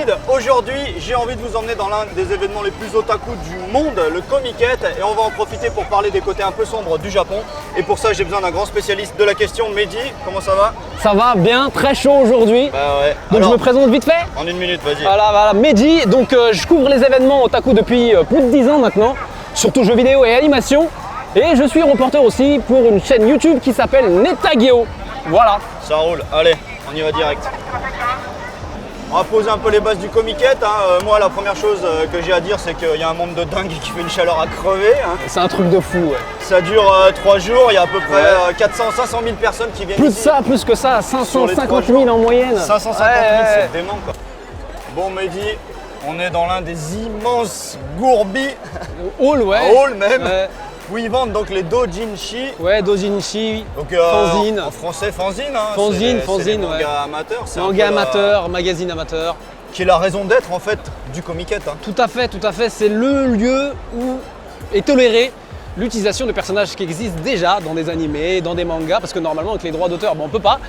David. Aujourd'hui, j'ai envie de vous emmener dans l'un des événements les plus otaku du monde, le Comiket, et on va en profiter pour parler des côtés un peu sombres du Japon. Et pour ça, j'ai besoin d'un grand spécialiste de la question. Mehdi, comment ça va? Ça va bien, très chaud aujourd'hui. Bah ouais. Donc alors, je me présente vite fait. En une minute, vas-y. Voilà, Mehdi. Donc je couvre les événements otaku depuis plus de 10 ans maintenant, surtout jeux vidéo et animation. Et je suis reporter aussi pour une chaîne YouTube qui s'appelle Netageo. Voilà. Ça roule, allez, on y va direct. On va poser un peu les bases du Comiket. Moi, la première chose que j'ai à dire, c'est qu'il y a un monde de dingue qui fait une chaleur à crever. C'est un truc de fou. Ouais. Ça dure 3 jours, il y a à peu près 500 000 personnes qui viennent plus ici. Plus que ça, 550 000 en moyenne. 550 000, c'est dément quoi. Bon Mehdi, on est dans l'un des immenses gourbis. Hall, ouais. Hall même. Où ils vendent donc les dojinshi. Ouais, dojinshi, donc, fanzine. En français, fanzine. Fanzine, c'est ouais. Manga amateur. Manga amateur, magazine amateur. Qui est la raison d'être en fait du Comiket. Tout à fait. C'est le lieu où est toléré l'utilisation de personnages qui existent déjà dans des animés, dans des mangas, parce que normalement avec les droits d'auteur, on peut pas.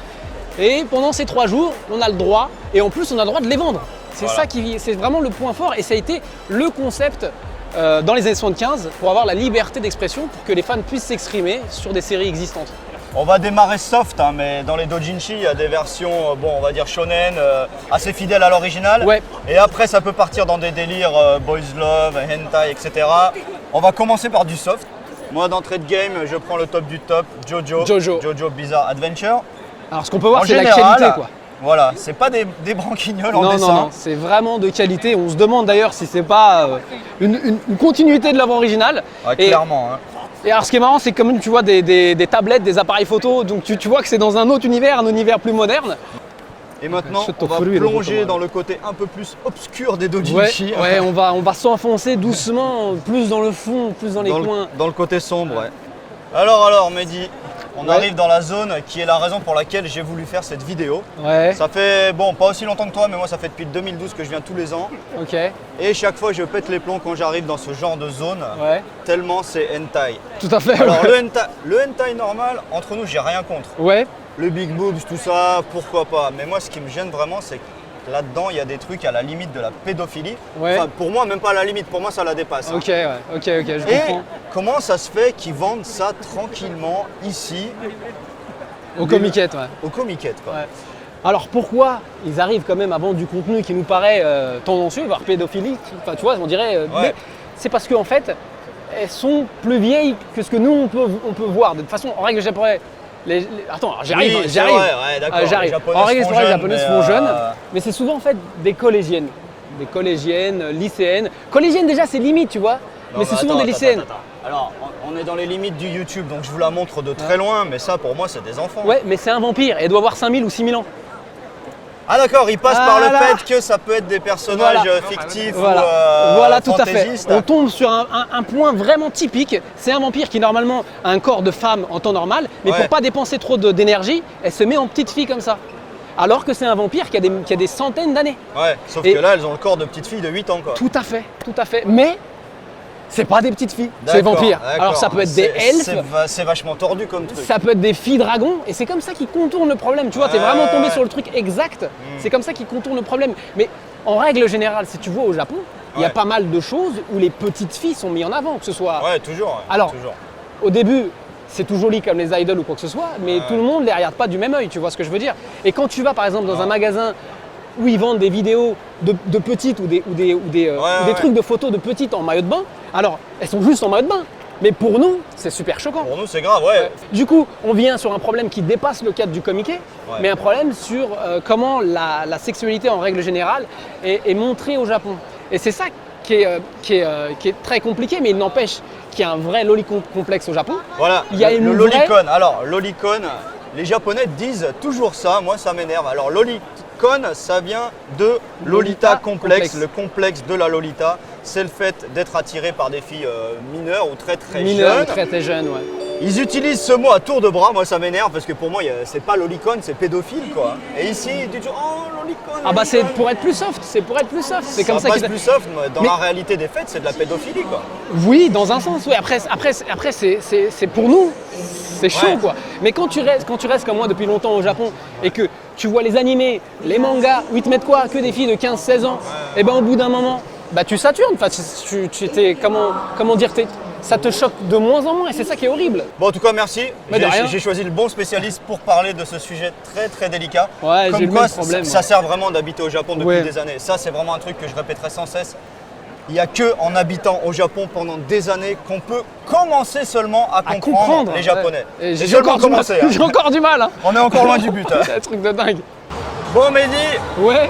Et pendant ces 3 jours, on a le droit, et en plus on a le droit de les vendre. C'est voilà. C'est vraiment le point fort, et ça a été le concept dans les années 75 pour avoir la liberté d'expression, pour que les fans puissent s'exprimer sur des séries existantes. On va démarrer soft, mais dans les dojinshi, il y a des versions, on va dire shonen, assez fidèles à l'original. Ouais. Et après, ça peut partir dans des délires boys love, hentai, etc. On va commencer par du soft. Moi, d'entrée de game, je prends le top du top, Jojo Bizarre Adventure. Alors, ce qu'on peut voir, c'est la qualité, quoi. Voilà, c'est pas des branquignoles en dessin. Non, c'est vraiment de qualité. On se demande d'ailleurs si c'est pas une continuité de l'œuvre originale. Ouais, clairement. Et alors ce qui est marrant, c'est que comme tu vois des tablettes, des appareils photo, donc tu vois que c'est dans un autre univers, un univers plus moderne. Et maintenant, on va plonger dans le côté un peu plus obscur des dojinshi. Ouais, on va s'enfoncer doucement, plus dans le fond, plus dans les coins. Dans le côté sombre, ouais. Alors Mehdi, on arrive dans la zone qui est la raison pour laquelle j'ai voulu faire cette vidéo. Ouais. Ça fait, pas aussi longtemps que toi, mais moi ça fait depuis 2012 que je viens tous les ans. Ok. Et chaque fois je pète les plombs quand j'arrive dans ce genre de zone, tellement c'est hentai. Tout à fait. Alors le hentai normal, entre nous j'ai rien contre. Ouais. Le big boobs, tout ça, pourquoi pas. Mais moi ce qui me gêne vraiment, c'est que là-dedans, il y a des trucs à la limite de la pédophilie. Ouais. Enfin, pour moi, même pas à la limite, pour moi, ça la dépasse. Ok, je comprends. Comment ça se fait qu'ils vendent ça tranquillement ici au Comiket, Au Comiket, quoi. Ouais. Alors pourquoi ils arrivent quand même à vendre du contenu qui nous paraît tendancieux, voire pédophilique, enfin tu vois, on dirait. Mais c'est parce qu'en fait, elles sont plus vieilles que ce que nous on peut voir. De toute façon, en règle générale. Attends, j'arrive. En règle générale, les japonaises sont jeunes, mais c'est souvent en fait des collégiennes, lycéennes. Collégiennes déjà c'est limite, tu vois, mais c'est souvent des lycéennes. Alors, on est dans les limites du YouTube, donc je vous la montre de très loin, mais ça pour moi c'est des enfants. Ouais, mais c'est un vampire, et elle doit avoir 5000 ou 6000 ans. Ah d'accord, il passe par le fait que ça peut être des personnages fictifs ou voilà, tout à fait. fantaisistes. On tombe sur un point vraiment typique. C'est un vampire qui normalement a un corps de femme en temps normal, mais pour pas dépenser trop d'énergie, elle se met en petite fille comme ça. Alors que c'est un vampire qui a des centaines d'années. Ouais, sauf que là, elles ont le corps de petites filles de 8 ans, quoi. Tout à fait. Mais c'est pas des petites filles, c'est vampires. Alors ça peut être des elfes. C'est vachement tordu comme truc. Ça peut être des filles dragons, et c'est comme ça qu'ils contournent le problème. Tu vois, t'es vraiment tombé sur le truc exact. C'est comme ça qu'ils contournent le problème. Mais en règle générale, si tu vois au Japon, il y a pas mal de choses où les petites filles sont mises en avant, que ce soit. Ouais, toujours. Alors, au début, c'est tout joli comme les idoles ou quoi que ce soit, mais tout le monde les regarde pas du même œil. Tu vois ce que je veux dire? Et quand tu vas par exemple dans un magasin où ils vendent des vidéos de petites ou des trucs de photos de petites en maillot de bain, alors elles sont juste en maillot de bain. Mais pour nous, c'est super choquant. Pour nous, c'est grave, ouais. Du coup, on vient sur un problème qui dépasse le cadre du Comiket, mais un problème sur comment la sexualité en règle générale est montrée au Japon. Et c'est ça qui est très compliqué, mais il n'empêche qu'il y a un vrai lolicon complexe au Japon. Voilà, il y a le lolicon. Alors, lolicon, les Japonais disent toujours ça, moi ça m'énerve. Alors, lolicon, ça vient de Lolita complexe, le complexe de la Lolita. C'est le fait d'être attiré par des filles mineures ou très jeunes. Très jeunes, ouais. Ils utilisent ce mot à tour de bras, moi ça m'énerve parce que pour moi c'est pas lolicon, c'est pédophile quoi. Et ici tu dis oh lolicon. Ah bah c'est pour être plus soft, c'est comme ça passe plus soft, mais dans la réalité des faits c'est de la pédophilie quoi. Oui, dans un sens, oui. Après c'est pour nous, c'est chaud quoi. Mais quand tu restes comme moi depuis longtemps au Japon et que tu vois les animés, les mangas, où ils te mettent quoi? Que des filles de 15-16 ans. Et ben au bout d'un moment, bah tu satures. Enfin, comment dire, ça te choque de moins en moins et c'est ça qui est horrible. Bon, en tout cas, merci. Mais de rien. J'ai choisi le bon spécialiste pour parler de ce sujet très très délicat. Ouais, Comme j'ai le quoi, même problème. ça sert vraiment d'habiter au Japon depuis Ouais. des années. Ça, c'est vraiment un truc que je répéterai sans cesse. Il n'y a que en habitant au Japon pendant des années qu'on peut commencer seulement à comprendre les Japonais. Ouais. Et J'ai j'ai seulement encore, commencé. du mal. J'ai encore du mal. Hein. On est encore loin du but. Hein. C'est un truc de dingue. Bon, Mehdi, Ouais.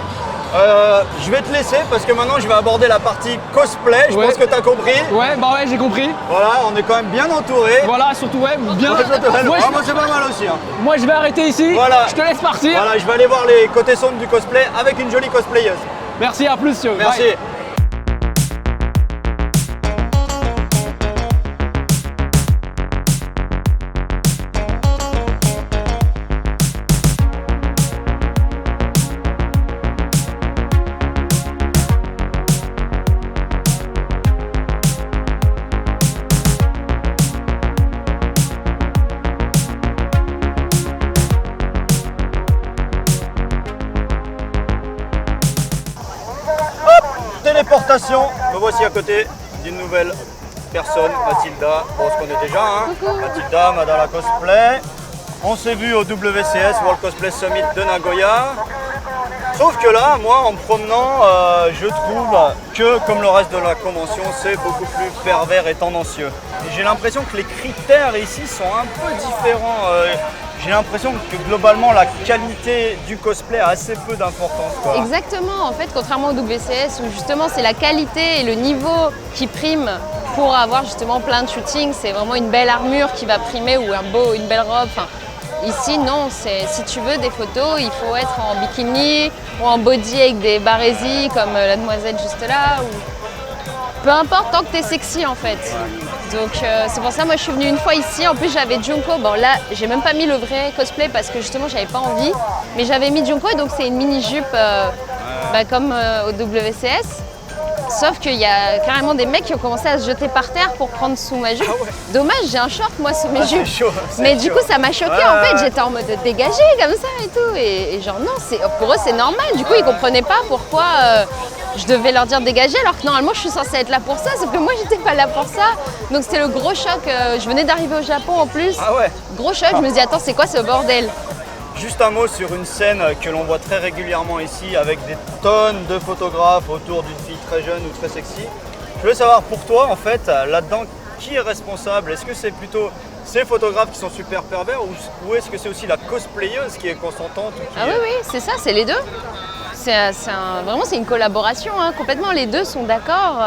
je vais te laisser parce que maintenant je vais aborder la partie cosplay. Je Ouais. pense que tu as compris. Ouais, bah ouais, j'ai compris. Voilà, on est quand même bien entouré. Voilà, surtout, ouais, bien. Ouais, Moi, moi, c'est pas mal aussi. Hein. je vais arrêter ici. Voilà. Je te laisse partir. Voilà, je vais aller voir les côtés sombres du cosplay avec une jolie cosplayeuse. Merci, à plus. Merci. Bye. Téléportation, me voici à côté d'une nouvelle personne, Mathilda. Bon, on se connaît déjà, hein. Mathilda, Madala Cosplay. On s'est vu au WCS, World Cosplay Summit de Nagoya. Sauf que là, moi, en me promenant, je trouve que, comme le reste de la convention, c'est beaucoup plus pervers et tendancieux. Et j'ai l'impression que les critères ici sont un peu différents. J'ai l'impression que globalement, la qualité du cosplay a assez peu d'importance, quoi. Exactement, en fait, contrairement au WCS où justement c'est la qualité et le niveau qui priment pour avoir justement plein de shootings, c'est vraiment une belle armure qui va primer ou une belle robe. Enfin, ici, non, si tu veux des photos, il faut être en bikini ou en body avec des barésies comme la demoiselle juste là. Ou... Peu importe, tant que tu es sexy en fait. Donc c'est pour ça, moi je suis venue une fois ici, en plus j'avais Junko, bon là j'ai même pas mis le vrai cosplay parce que justement j'avais pas envie, mais j'avais mis Junko et donc c'est une mini-jupe comme au WCS. Sauf qu'il y a carrément des mecs qui ont commencé à se jeter par terre pour prendre sous ma jupe. Ah ouais. Dommage, j'ai un short moi sous mes jupes. Chaud, Mais du chaud. coup ça m'a choqué en fait, j'étais en mode dégagé comme ça et tout. Et genre non, pour eux c'est normal, du coup ils comprenaient pas pourquoi je devais leur dire dégager alors que normalement je suis censée être là pour ça, sauf que moi j'étais pas là pour ça. Donc c'était le gros choc, je venais d'arriver au Japon en plus. Ah ouais. Gros choc, je me dis attends c'est quoi ce bordel? Juste un mot sur une scène que l'on voit très régulièrement ici avec des tonnes de photographes autour d'une fille très jeune ou très sexy. Je voulais savoir pour toi en fait, là-dedans, qui est responsable? Est-ce que c'est plutôt ces photographes qui sont super pervers ou est-ce que c'est aussi la cosplayeuse qui est consentante ou qui Ah est- oui, c'est ça, c'est les deux. Vraiment c'est une collaboration, hein. Complètement les deux sont d'accord.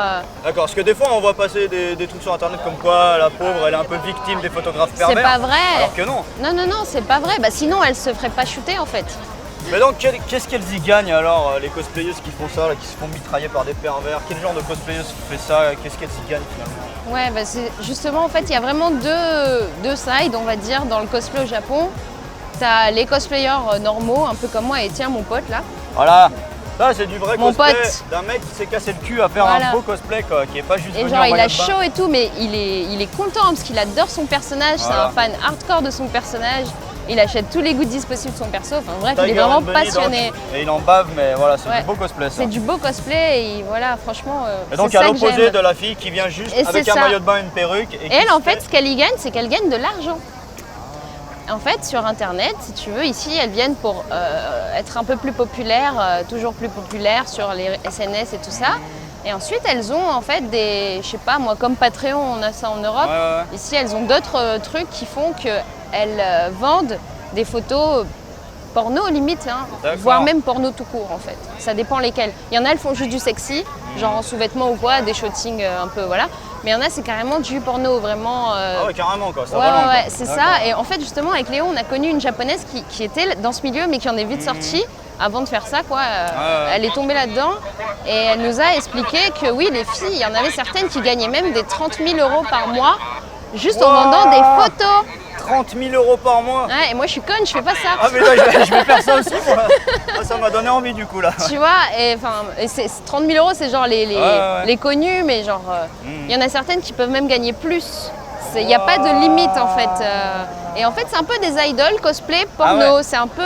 D'accord, parce que des fois on voit passer des trucs sur internet comme quoi la pauvre elle est un peu victime des photographes pervers. C'est pas vrai. Alors que non. Non, c'est pas vrai. Bah, sinon, elle se ferait pas shooter en fait. Mais donc qu'est-ce qu'elles y gagnent alors, les cosplayeuses qui font ça, là, qui se font mitrailler par des pervers? Quel genre de cosplayeuse fait ça? Qu'est-ce qu'elles y gagnent finalement? Ouais, bah, justement, en fait, il y a vraiment deux sides, on va dire, dans le cosplay au Japon. T'as les cosplayers normaux, un peu comme moi, et tiens, mon pote là. Voilà, ça c'est du vrai Mon cosplay pote. d'un mec qui s'est cassé le cul à faire Voilà. un beau cosplay quoi, qui est pas juste Et venu genre, en il maillot a de bain. chaud et tout, mais il est content parce qu'il adore son personnage. Voilà. C'est un fan hardcore de son personnage. Il achète tous les goodies possibles de son perso. Enfin, bref, il est Tiger vraiment and Bunny, passionné. donc, et il en bave, mais voilà, c'est Ouais. du beau cosplay ça. C'est du beau cosplay et voilà, franchement. Et donc c'est à ça que l'opposé j'aime. de la fille qui vient juste Et avec c'est un ça. maillot de bain et une perruque. Et elle, en fait, ce qu'elle y gagne, c'est qu'elle gagne de l'argent. En fait, sur Internet, si tu veux, ici, elles viennent pour être un peu plus populaires, toujours plus populaires sur les SNS et tout ça. Et ensuite, elles ont en fait des, je sais pas moi, comme Patreon, on a ça en Europe. Ouais. Ici, elles ont d'autres trucs qui font qu'elles vendent des photos porno limite, hein, D'accord. voire même porno tout court en fait. Ça dépend lesquelles. Il y en a, elles font juste du sexy, genre en sous-vêtements ou quoi, des shootings un peu, voilà. Mais il y en a, c'est carrément du porno, vraiment. Ah ouais, carrément quoi, ça Ouais, va loin, ouais, quoi. c'est D'accord. ça. Et en fait, justement, avec Léo, on a connu une japonaise qui était dans ce milieu, mais qui en est vite sortie avant de faire ça, quoi. Ouais. Elle est tombée là-dedans et elle nous a expliqué que oui, les filles, il y en avait certaines qui gagnaient même des 30 000 € par mois juste en Wow. vendant des photos. 30 000 € par mois. Ouais, et moi, je suis conne, je fais pas ça. Ah mais là je vais faire ça aussi moi. Ah, ça m'a donné envie du coup là. Tu vois, et 30 000 €, c'est genre Ouais. les connus, mais genre, il y en a certaines qui peuvent même gagner plus. Il n'y a pas de limite en fait. Et en fait, c'est un peu des idoles cosplay porno. C'est un peu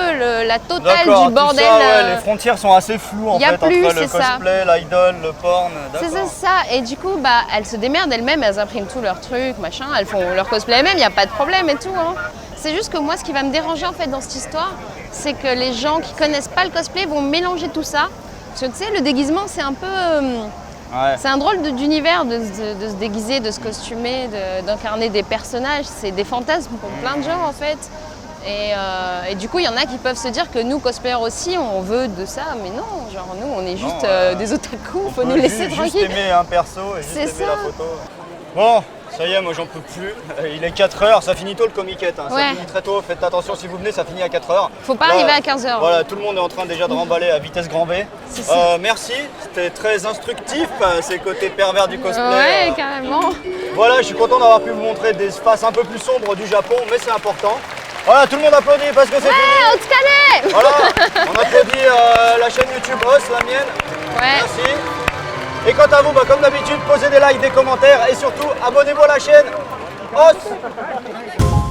la totale D'accord, du bordel. tout ça, les frontières sont assez floues en y a fait plus, entre le c'est ça. cosplay, l'idol, le porn. C'est D'accord. ça. Et du coup, bah, elles se démerdent elles-mêmes, elles impriment tous leurs trucs, machin, elles font leur cosplay elles-mêmes, il n'y a pas de problème et tout. Hein. C'est juste que moi, ce qui va me déranger en fait dans cette histoire, c'est que les gens qui connaissent pas le cosplay vont mélanger tout ça. Parce que tu sais, le déguisement, c'est un peu... C'est un drôle d'univers de se déguiser, de se costumer, d'incarner des personnages. C'est des fantasmes pour plein de gens en fait. Et du coup, il y en a qui peuvent se dire que nous, cosplayers aussi, on veut de ça. Mais non, genre nous, on est juste des otaku, faut nous laisser tranquille. Juste aimer un perso et juste aimer la photo. Bon, ça y est, moi j'en peux plus. Il est 4h, ça finit tôt le comiquette. Hein. Ça finit très tôt, faites attention si vous venez, ça finit à 4h. Faut pas arriver à 15h. Voilà, tout le monde est en train déjà de remballer à vitesse grand V. Merci, c'était très instructif, ces côtés pervers du cosplay. Ouais, carrément. Voilà, je suis content d'avoir pu vous montrer des faces un peu plus sombres du Japon, mais c'est important. Voilà, tout le monde applaudit parce que c'est fini. On te connaît. Voilà, on applaudit la chaîne YouTube Os, la mienne. Ouais. Merci. Et quant à vous, comme d'habitude, posez des likes, des commentaires et surtout abonnez-vous à la chaîne Os.